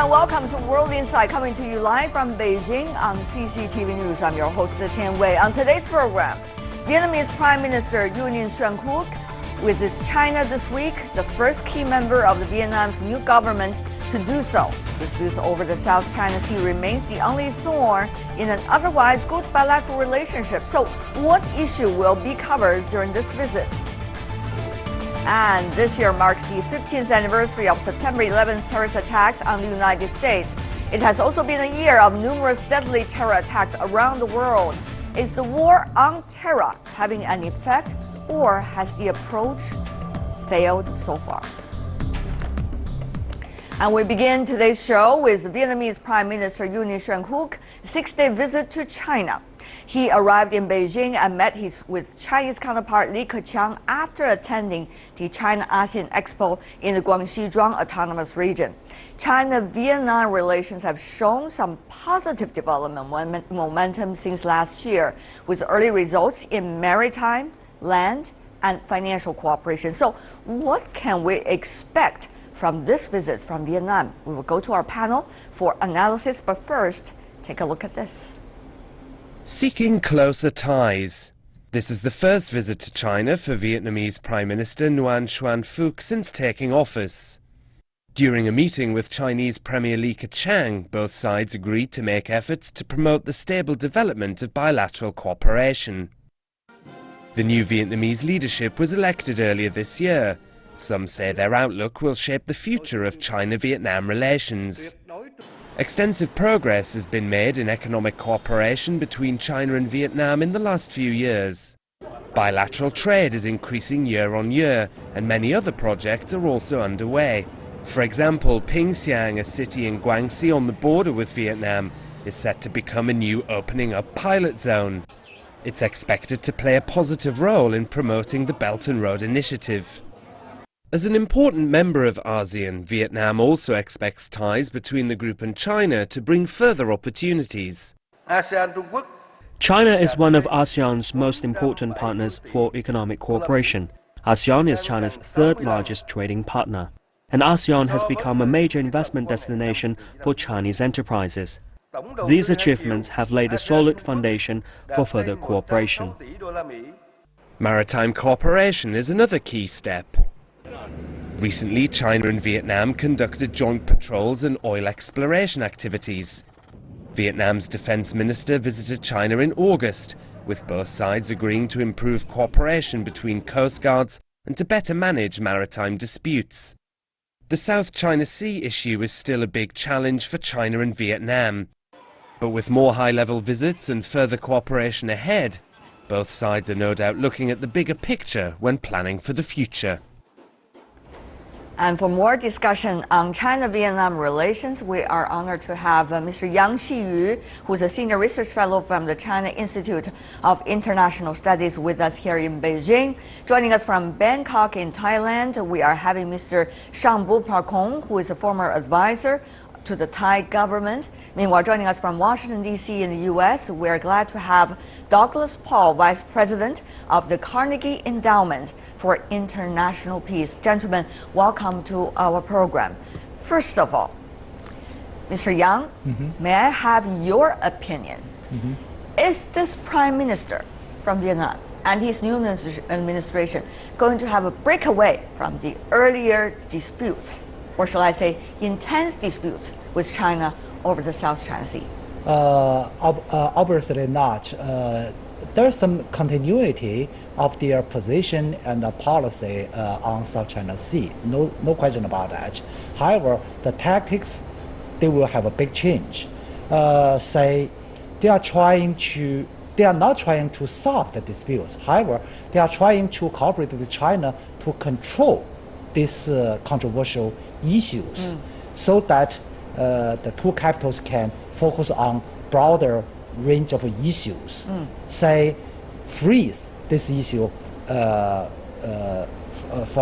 and welcome to World Insight, coming to you live from Beijing on CCTV News. I'm your host, Tian Wei. On today's program, Vietnamese Prime Minister Nguyen Xuan Phuc visits China this week, the first key member of the Vietnam's new government to do so. Disputes over the South China Sea remains the only thorn in an otherwise good bilateral relationship. So, what issue will be covered during this visit? And this year marks the 15th anniversary of September 11th terrorist attacks on the United States. It has also been a year of numerous deadly terror attacks around the world. Is the war on terror having an effect, or has the approach failed so far? And we begin today's show with Vietnamese Prime Minister Nguyen Xuan Phuc, 6-day visit to China. He arrived in Beijing and met with Chinese counterpart Li Keqiang after attending the China-ASEAN Expo in the Guangxi-Zhuang Autonomous Region. China-Vietnam relations have shown some positive development momentum since last year, with early results in maritime, land, and financial cooperation. So what can we expect from this visit from Vietnam? We will go to our panel for analysis, but first, take a look at this. Seeking closer ties. This is the first visit to China for Vietnamese Prime Minister Nguyen Xuan Phuc since taking office. During a meeting with Chinese Premier Li Keqiang, both sides agreed to make efforts to promote the stable development of bilateral cooperation. The new Vietnamese leadership was elected earlier this year. Some say their outlook will shape the future of China-Vietnam relations. Extensive progress has been made in economic cooperation between China and Vietnam in the last few years. Bilateral trade is increasing year on year, and many other projects are also underway. For example, Ping Siang, a city in Guangxi on the border with Vietnam, is set to become a new opening up pilot zone. It's expected to play a positive role in promoting the Belt and Road Initiative. As an important member of ASEAN, Vietnam also expects ties between the group and China to bring further opportunities. China is one of ASEAN's most important partners for economic cooperation. ASEAN is China's third largest trading partner, and ASEAN has become a major investment destination for Chinese enterprises. These achievements have laid a solid foundation for further cooperation. Maritime cooperation is another key step. Recently, China and Vietnam conducted joint patrols and oil exploration activities. Vietnam's defense minister visited China in August, with both sides agreeing to improve cooperation between coast guards and to better manage maritime disputes. The South China Sea issue is still a big challenge for China and Vietnam. But with more high-level visits and further cooperation ahead, both sides are no doubt looking at the bigger picture when planning for the future. And for more discussion on China-Vietnam relations, we are honored to have Mr. Yang Xiyu, who is a senior research fellow from the China Institute of International Studies, with us here in Beijing. Joining us from Bangkok in Thailand, we are having Mr. Shangbu Prakong, who is a former advisor to the Thai government. Meanwhile, joining us from Washington, D.C. in the U.S., we are glad to have Douglas Paul, Vice President of the Carnegie Endowment for International Peace. Gentlemen, welcome to our program. First of all, Mr. Yang, may I have your opinion? Is this Prime Minister from Vietnam and his new administration going to have a breakaway from the earlier disputes, or shall I say intense disputes, with China over the South China Sea? Obviously not. There's some continuity of their position and the policy on South China Sea. No question about that. However, the tactics, they will have a big change. Say they are not trying to solve the disputes. However, they are trying to cooperate with China to control these controversial issues, so that the two capitals can focus on broader range of issues. Say, freeze this issue for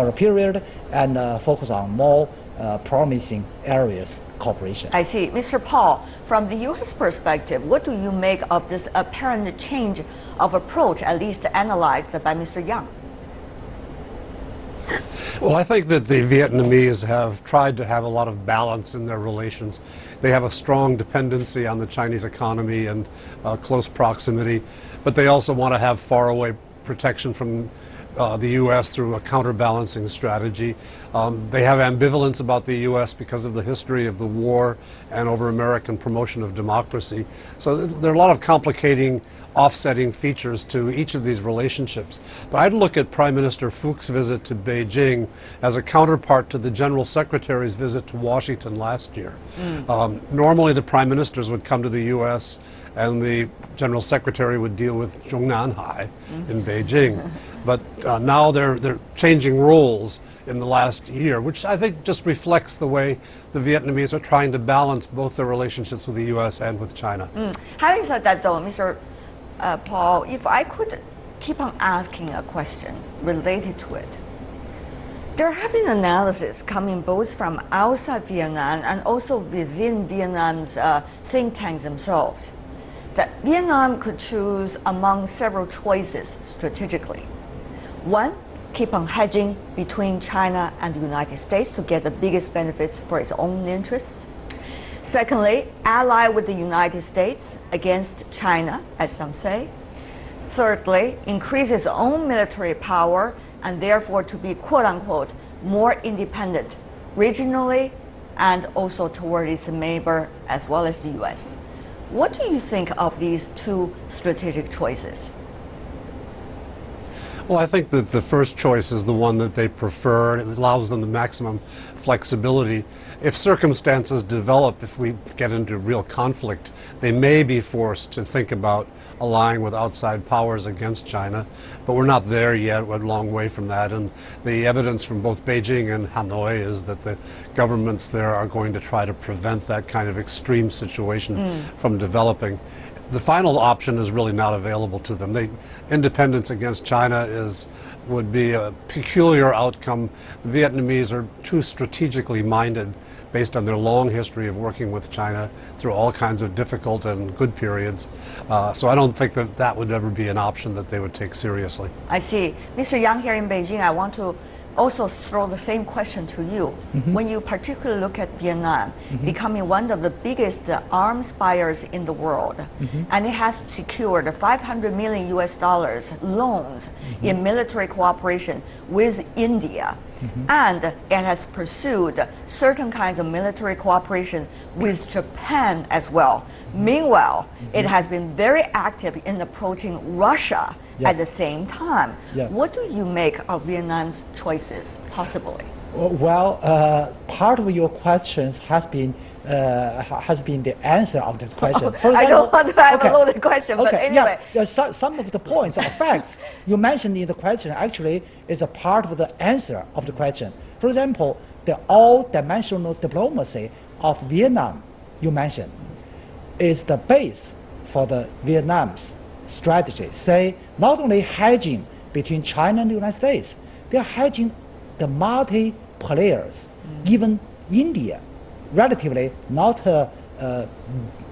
a period and focus on more promising areas cooperation. I see. Mr. Paul, from the U.S. perspective, what do you make of this apparent change of approach, at least analyzed by Mr. Yang? Well, I think that the Vietnamese have tried to have a lot of balance in their relations. They have a strong dependency on the Chinese economy and close proximity, but they also want to have faraway protection from the U.S. through a counterbalancing strategy. They have ambivalence about the U.S. because of the history of the war and over American promotion of democracy. So there are a lot of complicating, offsetting features to each of these relationships. But I'd look at Prime Minister Phuc's visit to Beijing as a counterpart to the General Secretary's visit to Washington last year. Normally the Prime Ministers would come to the U.S. and the General Secretary would deal with Zhongnanhai in Beijing. But now they're changing roles in the last year, which I think just reflects the way the Vietnamese are trying to balance both their relationships with the U.S. and with China. Having said that, though, Mr. Paul, if I could keep on asking a question related to it. There have been analysis coming both from outside Vietnam and also within Vietnam's think tanks themselves that Vietnam could choose among several choices strategically. One, keep on hedging between China and the United States to get the biggest benefits for its own interests. Secondly, ally with the United States against China, as some say. Thirdly, increase its own military power and therefore to be quote-unquote more independent regionally and also toward its neighbor as well as the U.S. What do you think of these two strategic choices? Well, I think that the first choice is the one that they prefer. It allows them the maximum flexibility. If circumstances develop, if we get into real conflict, they may be forced to think about allying with outside powers against China, but we're not there yet. We're a long way from that, and the evidence from both Beijing and Hanoi is that the governments there are going to try to prevent that kind of extreme situation from developing. The final option is really not available to them. Independence against China would be a peculiar outcome. The Vietnamese are too strategically minded based on their long history of working with China through all kinds of difficult and good periods. So I don't think that that would ever be an option that they would take seriously. I see. Mr. Yang here in Beijing, I want to also throw the same question to you. When you particularly look at Vietnam becoming one of the biggest arms buyers in the world, and it has secured 500 million US dollars loans in military cooperation with India, and it has pursued certain kinds of military cooperation with Japan as well. Meanwhile, it has been very active in approaching Russia at the same time. What do you make of Vietnam's choices, possibly? Well, part of your questions has been the answer of this question. For example, I don't want to have a loaded question, but anyway. Yeah, some of the points or facts you mentioned in the question actually is a part of the answer of the question. For example, the all-dimensional diplomacy of Vietnam, you mentioned, is the base for the Vietnam's strategy. Say, not only hedging between China and the United States, they're hedging the multi-players, even India, relatively not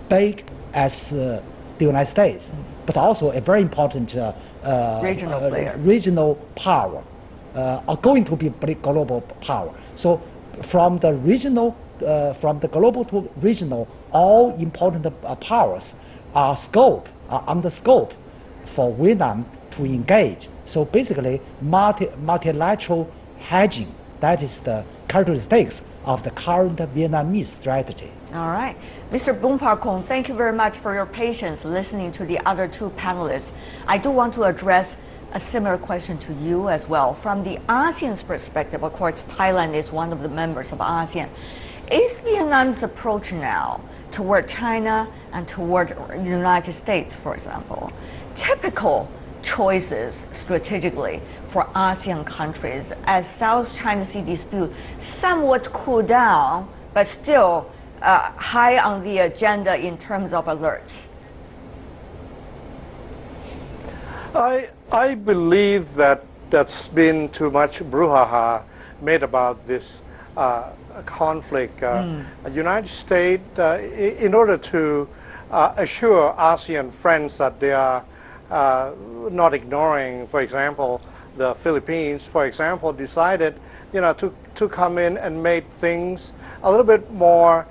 big as the United States, but also a very important regional power, are going to be a global power. So from the global to regional, all important powers are under scope for Vietnam to engage. So basically, multilateral hedging, that is the characteristics of the current Vietnamese strategy. All right. Mr. Boon Park Kong, thank you very much for your patience listening to the other two panelists. I do want to address a similar question to you as well. From the ASEAN's perspective, of course, Thailand is one of the members of ASEAN. Is Vietnam's approach now toward China and toward the United States, for example, typical choices strategically for ASEAN countries as South China Sea dispute somewhat cool down, but still high on the agenda in terms of alerts? I believe that that's been too much brouhaha made about this conflict. The United States, in order to assure ASEAN friends that they are not ignoring, for example, the Philippines, for example, decided, to come in and make things a little bit more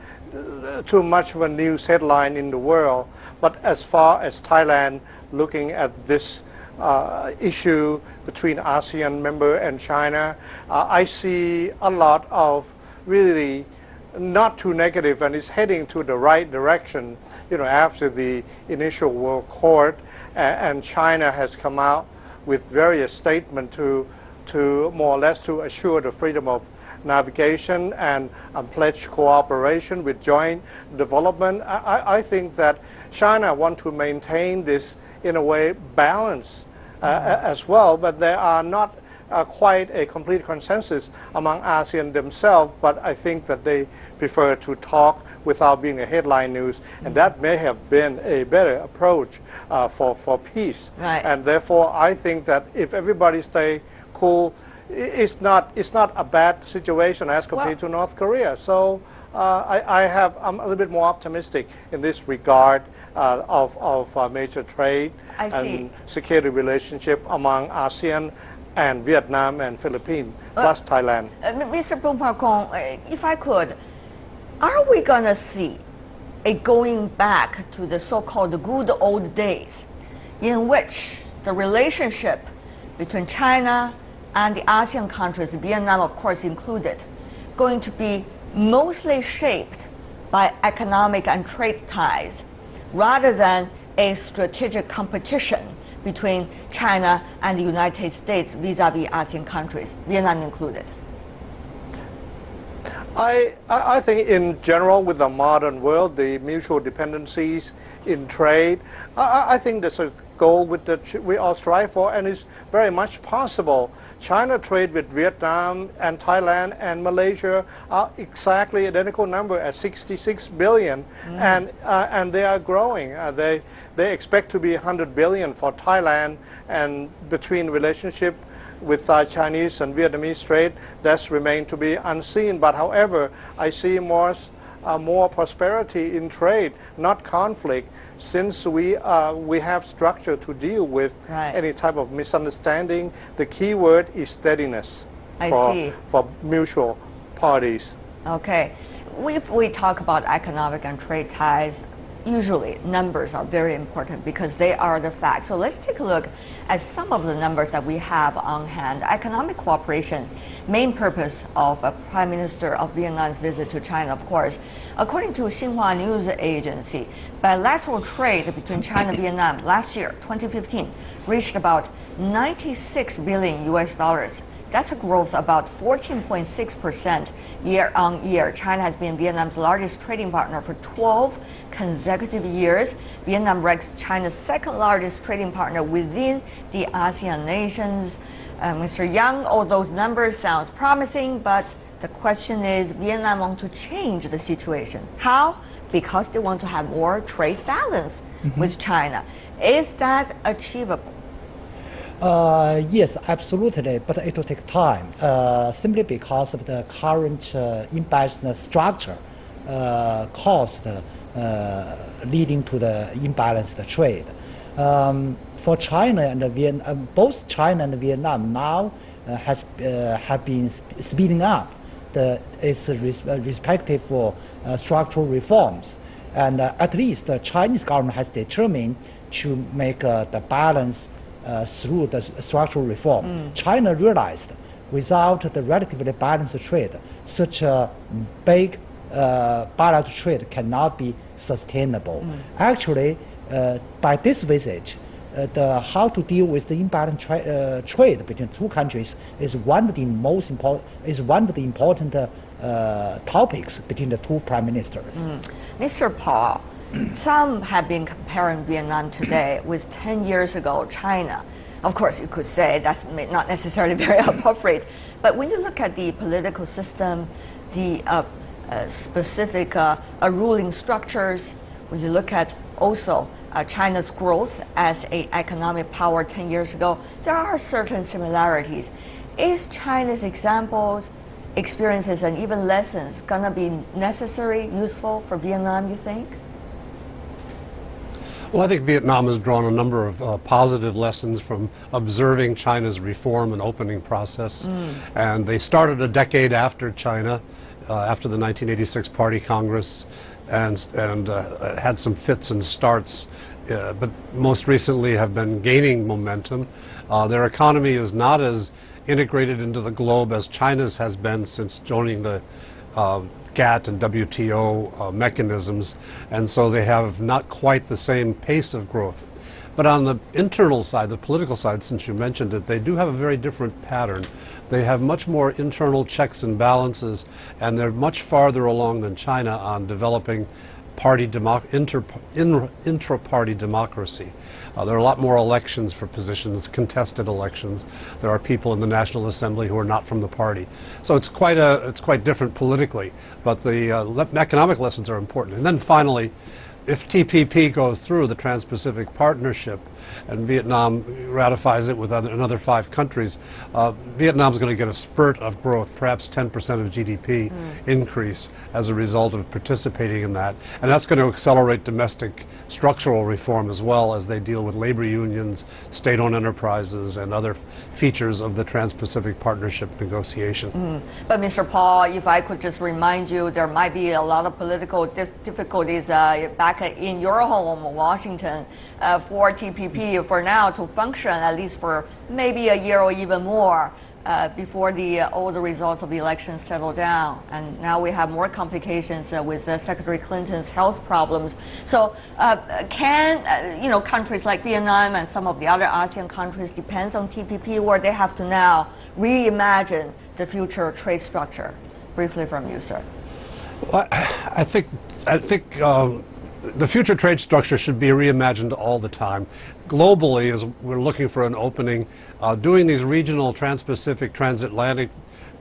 too much of a news headline in the world. But as far as Thailand looking at this issue between ASEAN member and China, I see a lot of really not too negative, and it's heading to the right direction. After the initial World Court, and China has come out with various statements to more or less to assure the freedom of navigation and pledge cooperation with joint development. I think that China want to maintain this, in a way, balance as well, but there are not quite a complete consensus among ASEAN themselves, but I think that they prefer to talk without being a headline news, and that may have been a better approach for peace. Right. And therefore, I think that if everybody stay cool, it's not a bad situation as compared to North Korea. So I'm a little bit more optimistic in this regard of major trade and security relationship among ASEAN and Vietnam and Philippines, plus Thailand. Mr. Bumparkong, if I could, are we going to see a going back to the so-called good old days in which the relationship between China and the ASEAN countries, Vietnam of course included, going to be mostly shaped by economic and trade ties rather than a strategic competition between China and the United States vis-a-vis ASEAN countries, Vietnam included? I think in general, with the modern world, the mutual dependencies in trade, I think that's a goal we all strive for, and it's very much possible. China trade with Vietnam and Thailand and Malaysia are exactly identical number at 66 billion, and they are growing. They expect to be 100 billion for Thailand, and between relationship with Chinese and Vietnamese trade, that's remained to be unseen. But however, I see more prosperity in trade, not conflict, since we have structure to deal with any type of misunderstanding. The key word is steadiness for mutual parties. Okay. If we talk about economic and trade ties, usually numbers are very important because they are the facts. So let's take a look at some of the numbers that we have on hand. Economic cooperation, main purpose of a Prime Minister of Vietnam's visit to China, of course. According to Xinhua News Agency, bilateral trade between China and Vietnam last year, 2015, reached about 96 billion US dollars. That's a growth about 14.6% year on year. China has been Vietnam's largest trading partner for 12 consecutive years. Vietnam ranks China's second largest trading partner within the ASEAN nations. Mr. Yang, all those numbers sounds promising, but the question is, Vietnam want to change the situation. How? Because they want to have more trade balance with China. Is that achievable? Yes, absolutely, but it will take time, simply because of the current imbalanced structure caused leading to the imbalanced trade. For China and Vietnam, both China and Vietnam now have been speeding up its respective structural reforms, and at least the Chinese government has determined to make the balance through the structural reform. China realized without the relatively balanced trade, such a big bilateral trade cannot be sustainable. Actually, by this visit, how to deal with the imbalanced trade between two countries is one of the most important topics between the two prime ministers. Mr. Paul, some have been comparing Vietnam today with 10 years ago China. Of course, you could say that's not necessarily very appropriate, but when you look at the political system, the specific ruling structures, when you look at also China's growth as an economic power 10 years ago, there are certain similarities. Is China's examples, experiences, and even lessons going to be necessary, useful for Vietnam, you think? Well, I think Vietnam has drawn a number of positive lessons from observing China's reform and opening process. And they started a decade after China, after the 1986 Party Congress, and had some fits and starts, but most recently have been gaining momentum. Their economy is not as integrated into the globe as China's has been since joining the GATT and WTO mechanisms, and so they have not quite the same pace of growth. But on the internal side, the political side, since you mentioned it, they do have a very different pattern. They have much more internal checks and balances, and they're much farther along than China on developing intra-party democracy. There are a lot more elections for positions, contested elections. There are people in the National Assembly who are not from the party. So it's quite different politically, but the economic lessons are important. And then finally, if TPP goes through, the Trans-Pacific Partnership, and Vietnam ratifies it with another 5 countries, Vietnam's going to get a spurt of growth, perhaps 10% of GDP increase as a result of participating in that. And that's going to accelerate domestic structural reform as well as they deal with labor unions, state-owned enterprises, and other features of the Trans-Pacific Partnership negotiation. But Mr. Paul, if I could just remind you, there might be a lot of political difficulties back in your home, Washington, for TPP for now to function, at least for maybe a year or even more, before all the results of the election settle down. And now we have more complications with Secretary Clinton's health problems. So can countries like Vietnam and some of the other ASEAN countries depends on TPP, or they have to now reimagine the future trade structure? Briefly from you, sir. Well, I think the future trade structure should be reimagined all the time. Globally, as we're looking for an opening, doing these regional trans-Pacific, transatlantic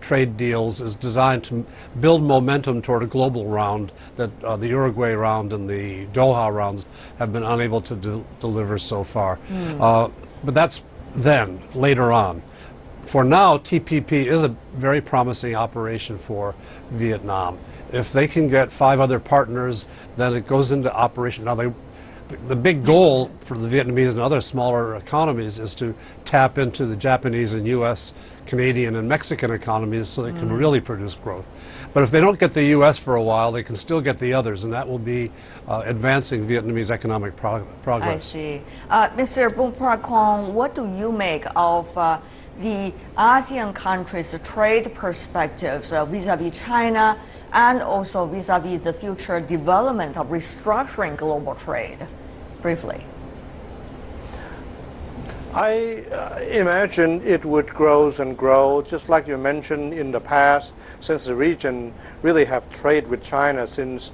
trade deals is designed to build momentum toward a global round that the Uruguay round and the Doha rounds have been unable to deliver so far. But that's then, later on. For now, TPP is a very promising operation for Vietnam. If they can get 5 other partners, then it goes into operation. Now, the big goal for the Vietnamese and other smaller economies is to tap into the Japanese and U.S., Canadian, and Mexican economies so they can really produce growth. But if they don't get the U.S. for a while, they can still get the others, and that will be advancing Vietnamese economic progress. I see. Mr. Boonprak, what do you make of the ASEAN countries' trade perspectives vis-a-vis China, and also vis-a-vis the future development of restructuring global trade? Briefly. I imagine it would grow and grow, just like you mentioned in the past, since the region really have trade with China since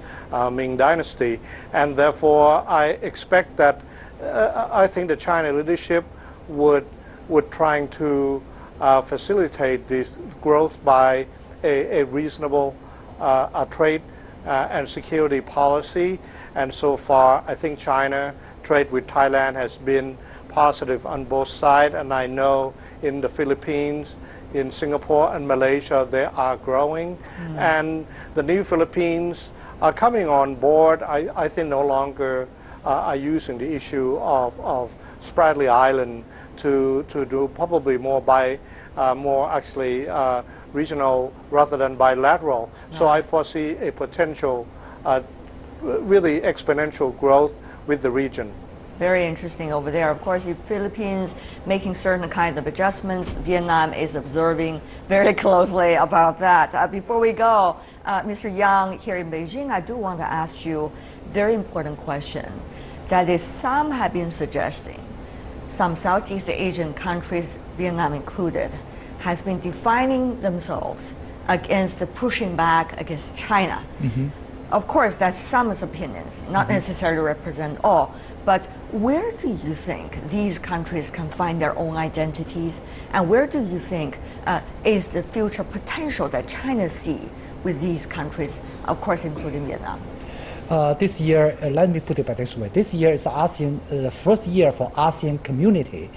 Ming Dynasty, and therefore I expect that I think the China leadership would trying to facilitate this growth by a reasonable trade and security policy. And so far, I think China trade with Thailand has been positive on both sides, and I know in the Philippines, in Singapore and Malaysia, they are growing. And the new Philippines are coming on board. I think no longer are using the issue of Spratly Island to do probably more regional rather than bilateral. So I foresee a potential really exponential growth with the region. Very interesting over there. Of course, the Philippines making certain kind of adjustments. Vietnam is observing very closely about that. Before we go, Mr. Yang, here in Beijing, I do want to ask you a very important question. That is, some have been suggesting, some Southeast Asian countries, Vietnam included, has been defining themselves against the pushing back against China. Of course, that's some opinions, not necessarily represent all. But where do you think these countries can find their own identities? And where do you think is the future potential that China sees with these countries, of course, including Vietnam? This year, let me put it by this way. This year is the first year for ASEAN community.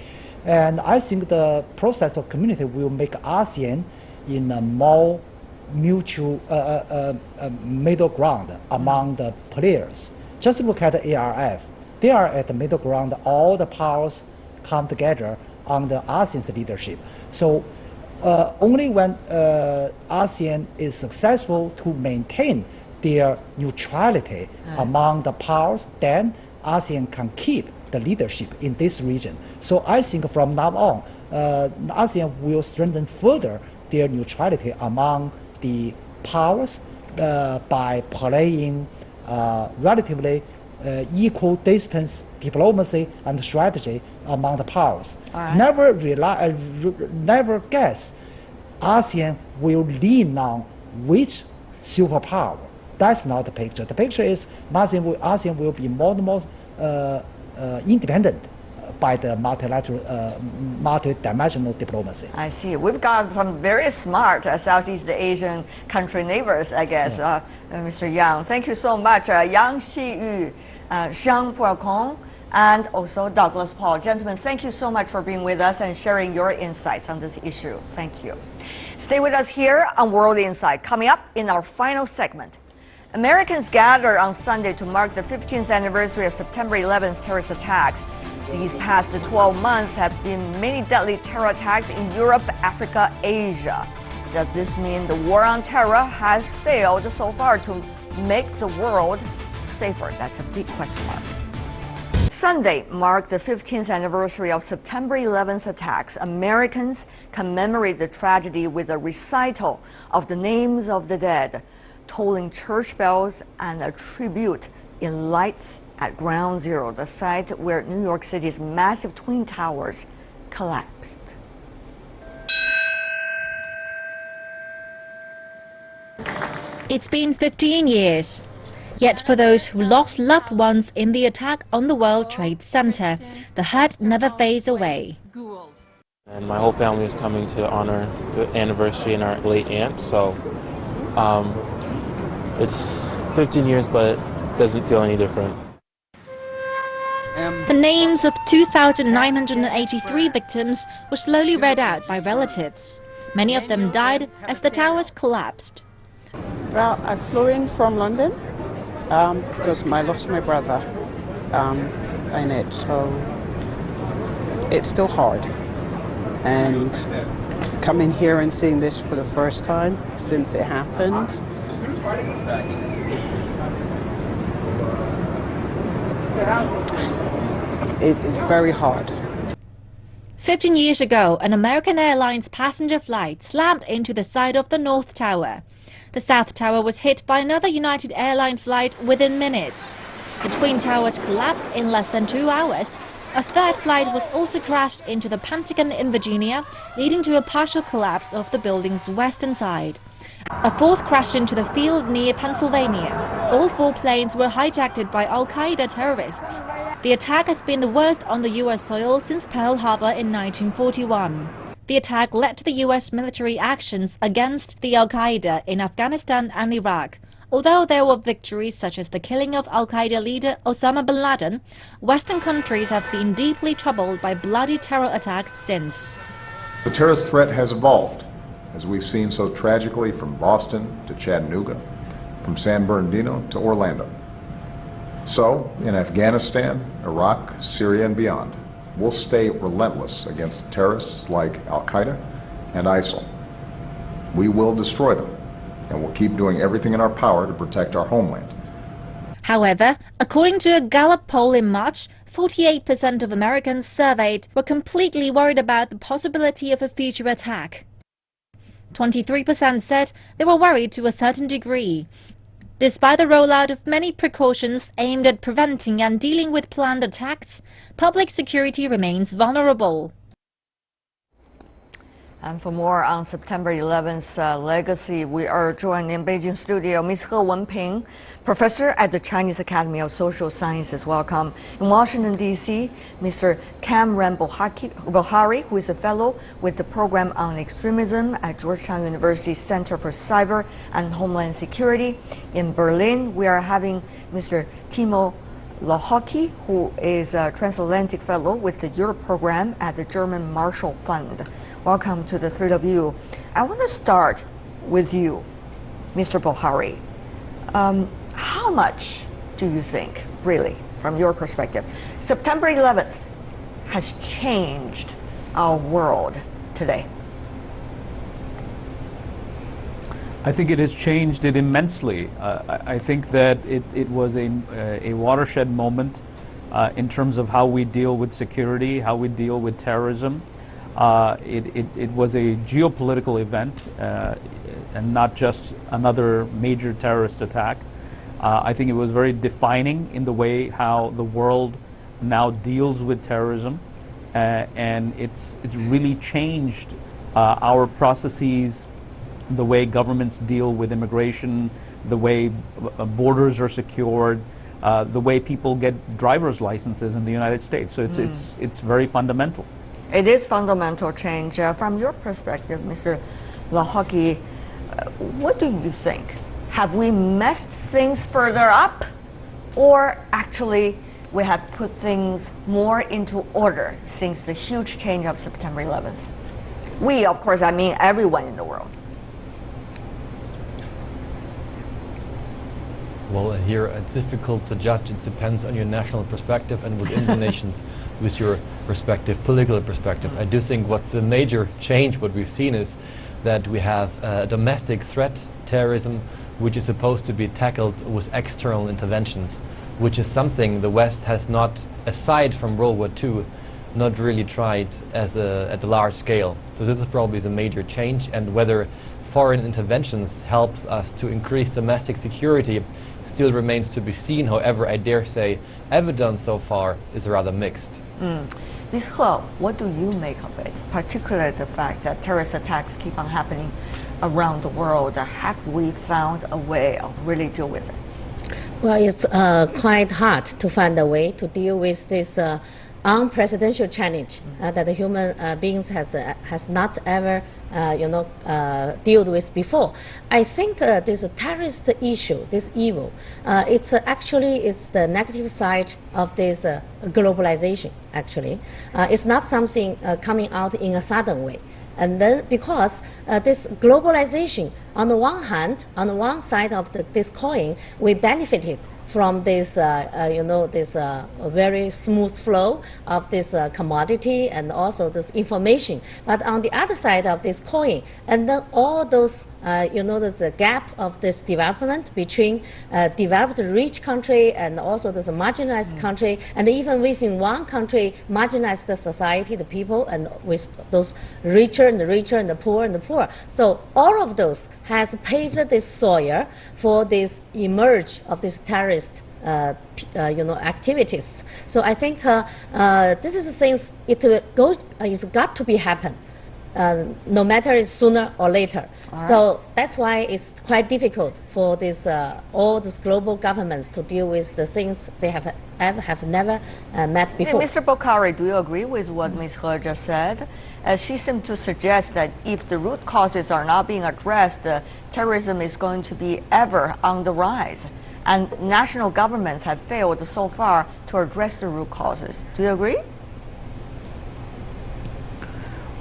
And I think the process of community will make ASEAN in a more mutual middle ground among the players. Just look at the ARF. they are at the middle ground. All the powers come together under ASEAN's leadership. So only when ASEAN is successful to maintain their neutrality among the powers, then ASEAN can keep the leadership in this region. So I think from now on, ASEAN will strengthen further their neutrality among the powers by playing relatively equal distance diplomacy and strategy among the powers. Right. Never guess ASEAN will lean on which superpower. That's not the picture. The picture is ASEAN will be more and more independent by the multilateral, multidimensional diplomacy. I see. We've got some very smart Southeast Asian country neighbors, I guess. Mr. Yang, thank you so much. Yang Xiyu, Zhang Puakong, and also Douglas Paul. Gentlemen, thank you so much for being with us and sharing your insights on this issue. Thank you. Stay with us here on World Insight. Coming up in our final segment, Americans gathered on Sunday to mark the 15th anniversary of September 11th terrorist attacks. These past 12 months have been many deadly terror attacks in Europe, Africa, Asia. Does this mean the war on terror has failed so far to make the world safer? That's a big question mark. Sunday marked the 15th anniversary of September 11th attacks. Americans commemorate the tragedy with a recital of the names of the dead, tolling church bells, and a tribute in lights at Ground Zero, the site where New York City's massive twin towers collapsed. It's been 15 years. Yet for those who lost loved ones in the attack on the World Trade Center, the hurt never fades away. And my whole family is coming to honor the anniversary and our late aunt, so it's 15 years, but it doesn't feel any different. The names of 2,983 victims were slowly read out by relatives. Many of them died as the towers collapsed. Well, I flew in from London because I lost my brother in it, so it's still hard. And coming here and seeing this for the first time since it happened, it's very hard. 15 years ago, an American Airlines passenger flight slammed into the side of the North Tower. The South Tower was hit by another United Airlines flight within minutes. The Twin Towers collapsed in less than 2 hours. A third flight was also crashed into the Pentagon in Virginia, leading to a partial collapse of the building's western side. A fourth crashed into the field near Pennsylvania. All 4 planes were hijacked by Al-Qaeda terrorists. The attack has been the worst on the U.S. soil since Pearl Harbor in 1941. The attack led to the U.S. military actions against the Al-Qaeda in Afghanistan and Iraq. Although there were victories such as the killing of Al-Qaeda leader Osama bin Laden, Western countries have been deeply troubled by bloody terror attacks since. The terrorist threat has evolved, as we've seen so tragically from Boston to Chattanooga, from San Bernardino to Orlando. So, in Afghanistan, Iraq, Syria, and beyond, we'll stay relentless against terrorists like Al-Qaeda and ISIL. We will destroy them, and we'll keep doing everything in our power to protect our homeland. However, according to a Gallup poll in March, 48% of Americans surveyed were completely worried about the possibility of a future attack. 23% said they were worried to a certain degree. Despite the rollout of many precautions aimed at preventing and dealing with planned attacks, public security remains vulnerable. And for more on September 11th's legacy, we are joined in Beijing studio, Ms. He Wenping, professor at the Chinese Academy of Social Sciences. Welcome. In Washington, D.C., Mr. Kamran Bohari, who is a fellow with the program on extremism at Georgetown University Center for Cyber and Homeland Security. In Berlin, we are having Mr. Timo Lohocki, who is a transatlantic fellow with the Europe program at the German Marshall Fund. Welcome to the 3 of you. I want to start with you, Mr. Bohari. How much do you think, really, from your perspective. September 11th has changed our world today. I think it has changed it immensely. I think that it was a watershed moment in terms of how we deal with security, how we deal with terrorism. It was a geopolitical event and not just another major terrorist attack. I think it was very defining in the way how the world now deals with terrorism, and it's really changed our processes, the way governments deal with immigration, the way borders are secured, the way people get driver's licenses in the United States. So it's very fundamental. It is fundamental change. From your perspective, Mr. Lahaki, what do you think? Have we messed things further up, or actually we have put things more into order since the huge change of September 11th? We, of course, I mean everyone in the world. Well, here it's difficult to judge. It depends on your national perspective and within the nations with your respective political perspective. I do think what's the major change, what we've seen, is that we have a domestic threat, terrorism, which is supposed to be tackled with external interventions, which is something the West has not, aside from World War II, not really tried at a large scale. So this is probably the major change, and whether foreign interventions helps us to increase domestic security still remains to be seen. However, I dare say evidence so far is rather mixed. Ms. He, what do you make of it, particularly the fact that terrorist attacks keep on happening around the world? Have we found a way of really deal with it? Well, it's quite hard to find a way to deal with this unprecedented challenge that the human beings has not ever dealt with before. I think this terrorist issue, this evil, it's the negative side of this globalization. Actually, it's not something coming out in a sudden way. And then because this globalization, on the one hand, on the one side of this coin, we benefited from this, this very smooth flow of this commodity and also this information. But on the other side of this coin, and then all those, there's a gap of this development between developed rich country and also this marginalized country, and even within one country, marginalized the society, the people, and with those richer and the richer and the poor and the poor. So all of those has paved this soil for this emerge of this terrorist activities. So I think this is the things it's got to be happen, no matter it's sooner or later. So that's why it's quite difficult for this all these global governments to deal with the things they have never met before. Mr. Bokhari, do you agree with what Ms. He just said? She seemed to suggest that if the root causes are not being addressed, terrorism is going to be ever on the rise. And national governments have failed so far to address the root causes. Do you agree?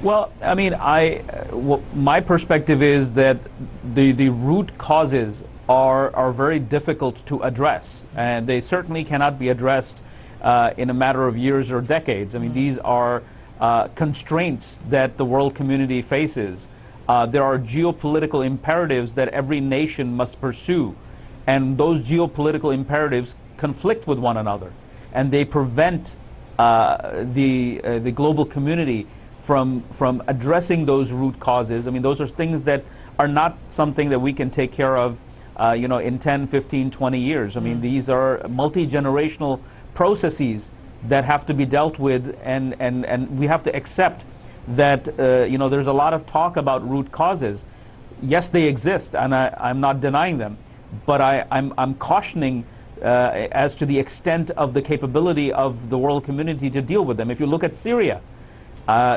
Well, I mean, my perspective is that the root causes are very difficult to address, and they certainly cannot be addressed in a matter of years or decades. I mean, these are constraints that the world community faces. There are geopolitical imperatives that every nation must pursue, and those geopolitical imperatives conflict with one another, and they prevent the global community from addressing those root causes. I mean, those are things that are not something that we can take care of in 10, 15, 20 years. I mean, these are multi-generational processes that have to be dealt with, and we have to accept that there's a lot of talk about root causes. Yes, they exist, and I'm not denying them, but I'm cautioning as to the extent of the capability of the world community to deal with them. If you look at Syria,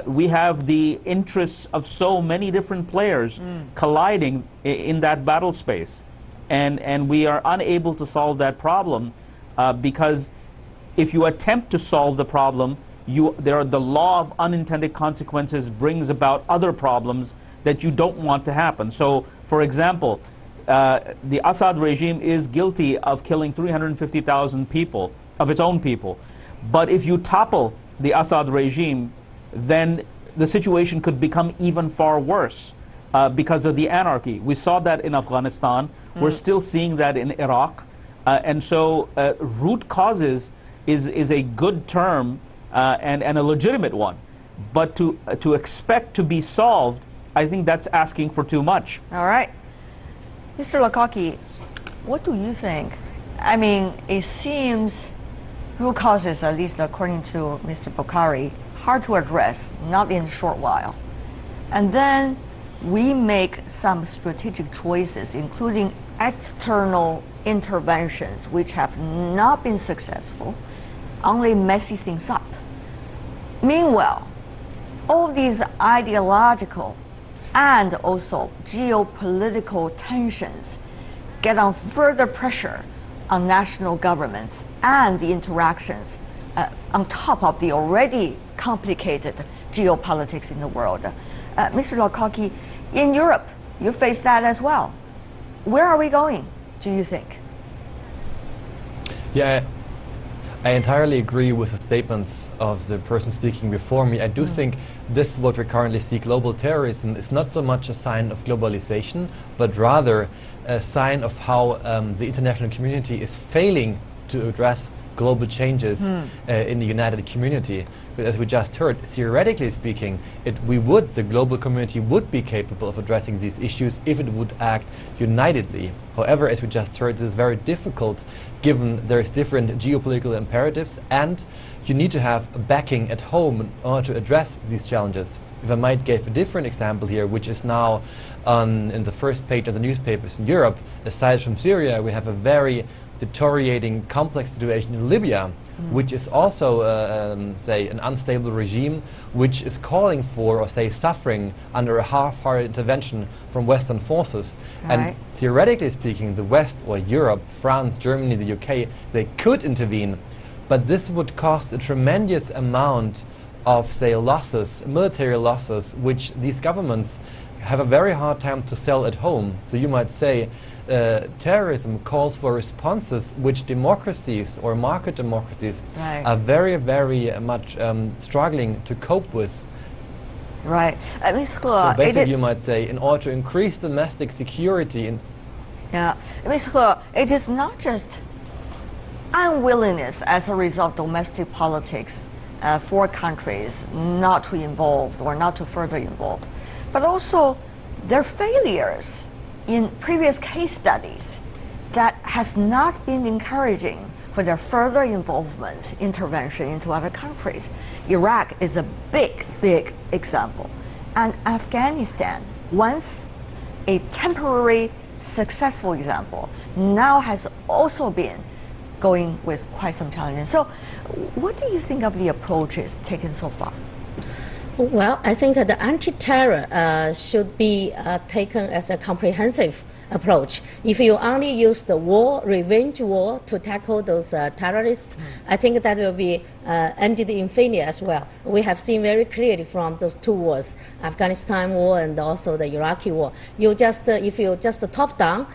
we have the interests of so many different players colliding in that battle space, and we are unable to solve that problem because if you attempt to solve the problem, the law of unintended consequences brings about other problems that you don't want to happen. So, for example, the Assad regime is guilty of killing 350,000 people of its own people. But if you topple the Assad regime, then the situation could become even far worse because of the anarchy. We saw that in Afghanistan. We're still seeing that in Iraq. And so root causes is a good term and a legitimate one. But to expect to be solved, I think that's asking for too much. All right. Mr. Lakaki, what do you think? I mean, it seems root causes, at least according to Mr. Bokhari, hard to address, not in a short while. And then we make some strategic choices, including external interventions, which have not been successful, only messy things up. Meanwhile, all these ideological and also geopolitical tensions get on further pressure on national governments and the interactions on top of the already complicated geopolitics in the world. Mr. Lakaki, in Europe, you face that as well. Where are we going, do you think? Yeah, I entirely agree with the statements of the person speaking before me. I do think this is what we currently see. Global terrorism is not so much a sign of globalization, but rather a sign of how the international community is failing to address global changes in the united community. But as we just heard, theoretically speaking, the global community would be capable of addressing these issues if it would act unitedly. However, as we just heard, this is very difficult given there's different geopolitical imperatives, and you need to have backing at home in order to address these challenges. If I might give a different example here, which is now in the first page of the newspapers in Europe, aside from Syria, we have a very deteriorating, complex situation in Libya, which is also, say, an unstable regime, which is calling for, or say, suffering under a half-hearted intervention from Western forces. And theoretically speaking, the West, or Europe, France, Germany, the UK, they could intervene, but this would cost a tremendous amount of, say, losses, military losses, which these governments have a very hard time to sell at home. So you might say terrorism calls for responses which democracies or market democracies are very, very much struggling to cope with. Right. So basically you might say, in order to increase domestic security... Ms. He, it is not just unwillingness as a result of domestic politics for countries not to involve or not to further involve, but also their failures in previous case studies that has not been encouraging for their further involvement, intervention into other countries. Iraq is a big, big example. And Afghanistan, once a temporary successful example, now has also been going with quite some challenges. So what do you think of the approaches taken so far? Well, I think the anti-terror should be taken as a comprehensive approach. If you only use the war, revenge war, to tackle those terrorists, I think that will be ended in failure as well. We have seen very clearly from those two wars, Afghanistan war and also the Iraqi war. You just, if you just top down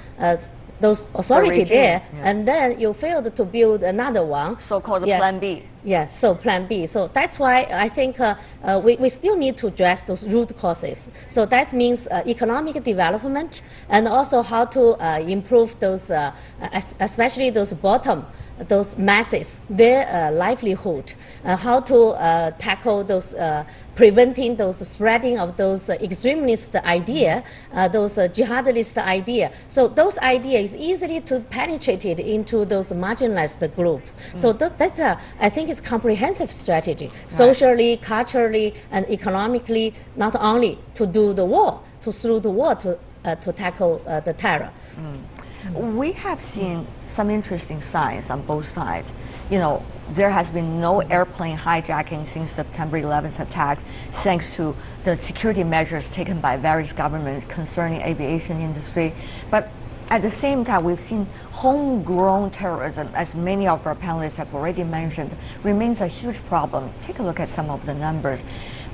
those authorities there, and then you failed to build another one. So-called Plan B. Yes, so Plan B. So that's why I think we still need to address those root causes. So that means economic development, and also how to improve those, especially those bottom, those masses, their livelihood, how to tackle those, preventing those spreading of those extremist idea, those jihadist idea. So those ideas easily to penetrate it into those marginalized group. So that's I think it's comprehensive strategy, socially, culturally, and economically, not only to do the war, through the war to tackle the terror. We have seen some interesting signs on both sides. You know, there has been no airplane hijacking since September 11th attacks, thanks to the security measures taken by various governments concerning aviation industry. But at the same time, we've seen homegrown terrorism, as many of our panelists have already mentioned, remains a huge problem. Take a look at some of the numbers.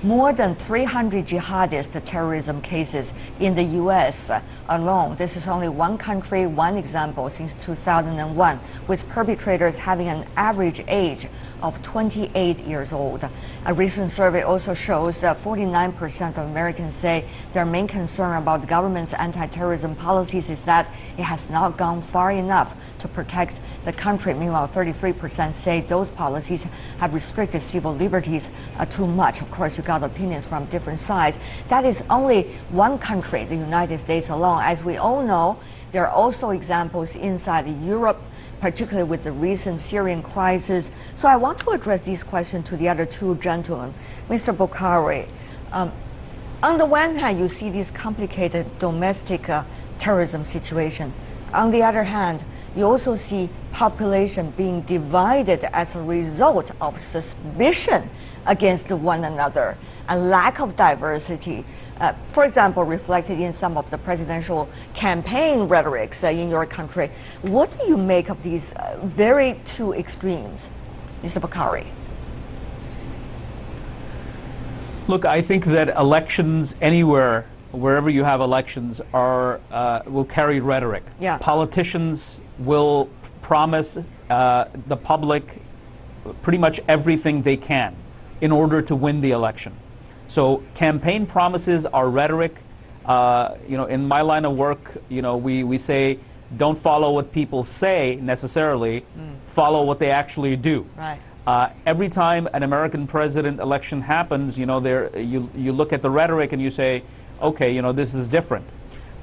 more than 300 jihadist terrorism cases in the U.S. Alone. This is only one country, one example since 2001, with perpetrators having an average age of 28 years old. A recent survey also shows that 49% of Americans say their main concern about the government's anti-terrorism policies is that it has not gone far enough to protect the country. Meanwhile, 33% say those policies have restricted civil liberties too much. Of course, you got opinions from different sides. That is only one country, the United States alone. As we all know, there are also examples inside Europe, particularly with the recent Syrian crisis. So I want to address these questions to the other two gentlemen. Mr. Bokhari, on the one hand, you see this complicated domestic terrorism situation. On the other hand, you also see population being divided as a result of suspicion against one another, a lack of diversity. For example, reflected in some of the presidential campaign rhetorics in your country. What do you make of these very two extremes, Mr. Bokhari? Look, I think that elections anywhere, wherever you have elections, will carry rhetoric. Yeah. Politicians will promise the public pretty much everything they can in order to win the election. So campaign promises are rhetoric. In my line of work, we say don't follow what people say necessarily, follow what they actually do. Right. Every time an American president election happens, you look at the rhetoric and you say, okay, this is different.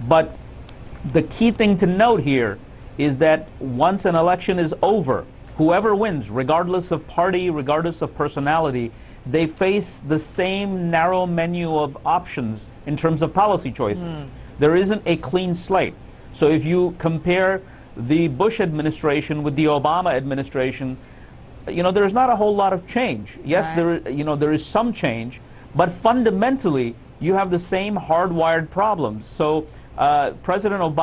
But the key thing to note here is that once an election is over, whoever wins, regardless of party, regardless of personality, they face the same narrow menu of options in terms of policy choices. There isn't a clean slate. So if you compare the Bush administration with the Obama administration, there's not a whole lot of change. Yes, right. there is some change, but fundamentally you have the same hardwired problems. So President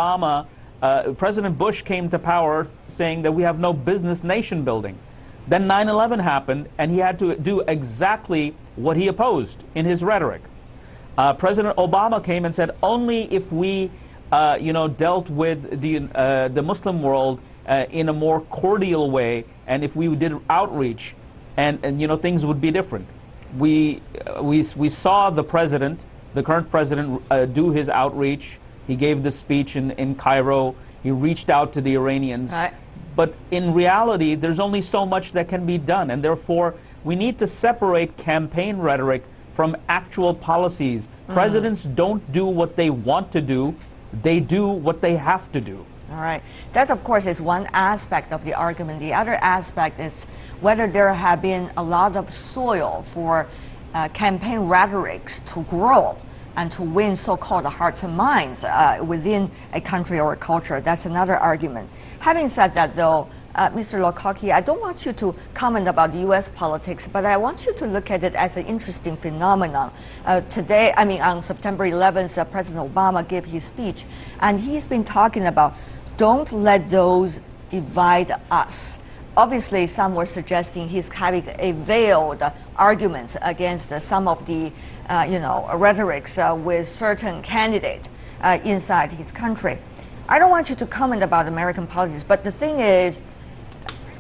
Bush came to power saying that we have no business nation building. Then 9/11 happened, and he had to do exactly what he opposed in his rhetoric. President Obama came and said, only if we, dealt with the Muslim world in a more cordial way, and if we did outreach, and things would be different. We saw the current president, do his outreach. He gave the speech in Cairo. He reached out to the Iranians. Right. But in reality, there's only so much that can be done, and therefore we need to separate campaign rhetoric from actual policies. Presidents don't do what they want to do, they do what they have to do. All right. That, of course, is one aspect of the argument. The other aspect is whether there have been a lot of soil for campaign rhetorics to grow and to win so-called hearts and minds within a country or a culture. That's another argument. Having said that, though, Mr. Lokaki, I don't want you to comment about U.S. politics, but I want you to look at it as an interesting phenomenon. Today, on September 11th, President Obama gave his speech, and he's been talking about don't let those divide us. Obviously, some were suggesting he's having a veiled arguments against some of the, rhetorics with certain candidates inside his country. I don't want you to comment about American politics, but the thing is,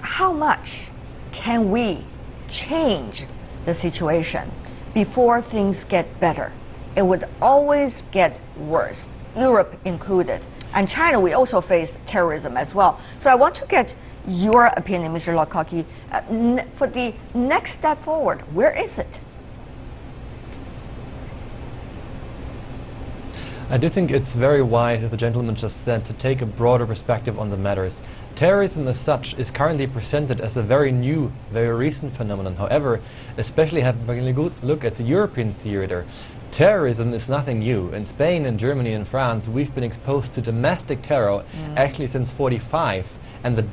how much can we change the situation before things get better? It would always get worse, Europe included. And China, we also face terrorism as well. So I want to get your opinion, Mr. Lokaki, for the next step forward. Where is it? I do think it's very wise, as the gentleman just said, to take a broader perspective on the matters. Terrorism as such is currently presented as a very new, very recent phenomenon. However, especially having a good look at the European theater, terrorism is nothing new. In Spain and Germany and France, we've been exposed to domestic terror actually since '45, and the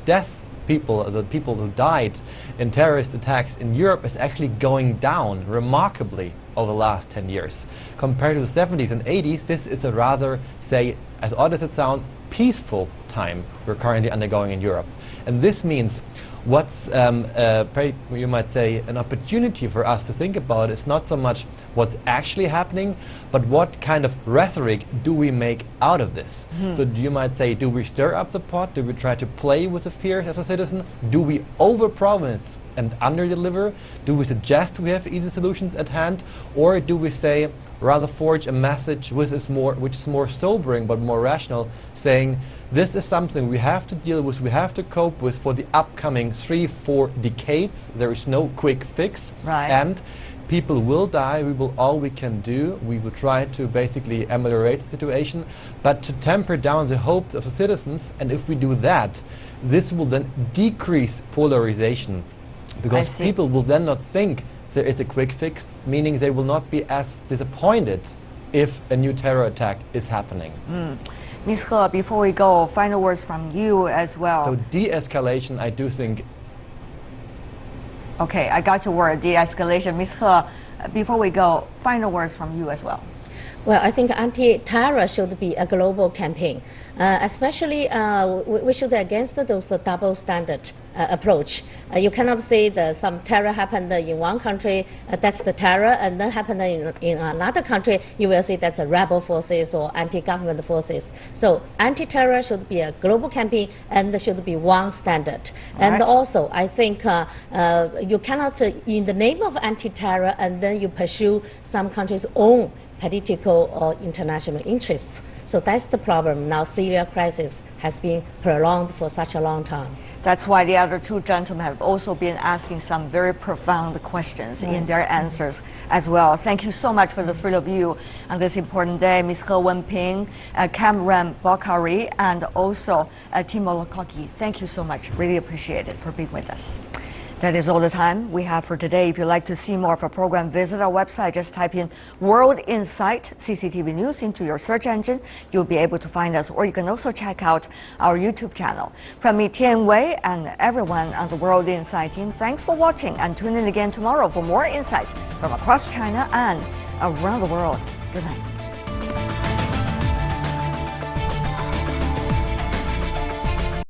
the people who died in terrorist attacks in Europe is actually going down remarkably over the last 10 years. Compared to the 70s and 80s, this is a rather, say, as odd as it sounds, peaceful time we're currently undergoing in Europe. And this means what's, you might say, an opportunity for us to think about is not so much what's actually happening, but what kind of rhetoric do we make out of this? So you might say, do we stir up the pot? Do we try to play with the fears as a citizen? Do we overpromise and underdeliver? Do we suggest we have easy solutions at hand? Or do we say, rather forge a message which is more sobering but more rational, saying this is something we have to deal with, we have to cope with for the upcoming 3-4 decades. There is no quick fix, and people will die. We will all we can do. We will try to basically ameliorate the situation, but to temper down the hopes of the citizens. And if we do that, this will then decrease polarization, because people will then not think there is a quick fix, meaning they will not be as disappointed if a new terror attack is happening. Ms. He, before we go, final words from you as well. So de-escalation, I do think. Okay, I got your word, de-escalation. Ms. He, before we go, final words from you as well. Well, I think anti-terror should be a global campaign. Especially, we should against those double standard approach. You cannot say that some terror happened in one country, that's the terror, and then happened in another country, you will say that's a rebel forces or anti-government forces. So anti-terror should be a global campaign, and there should be one standard. And also, I think you cannot, in the name of anti-terror, and then you pursue some countries' own political or international interests. So that's the problem. Now Syria crisis has been prolonged for such a long time. That's why the other two gentlemen have also been asking some very profound questions in their answers as well. Thank you so much for the three of you on this important day. Ms. He Wenping, Cameron Bokhari, and also Timo Lukoki. Thank you so much. Really appreciate it for being with us. That is all the time we have for today. If you'd like to see more of our program, visit our website. Just type in World Insight CCTV News into your search engine. You'll be able to find us, or you can also check out our YouTube channel. From me, Tian Wei, and everyone on the World Insight team, thanks for watching, and tune in again tomorrow for more insights from across China and around the world. Good night.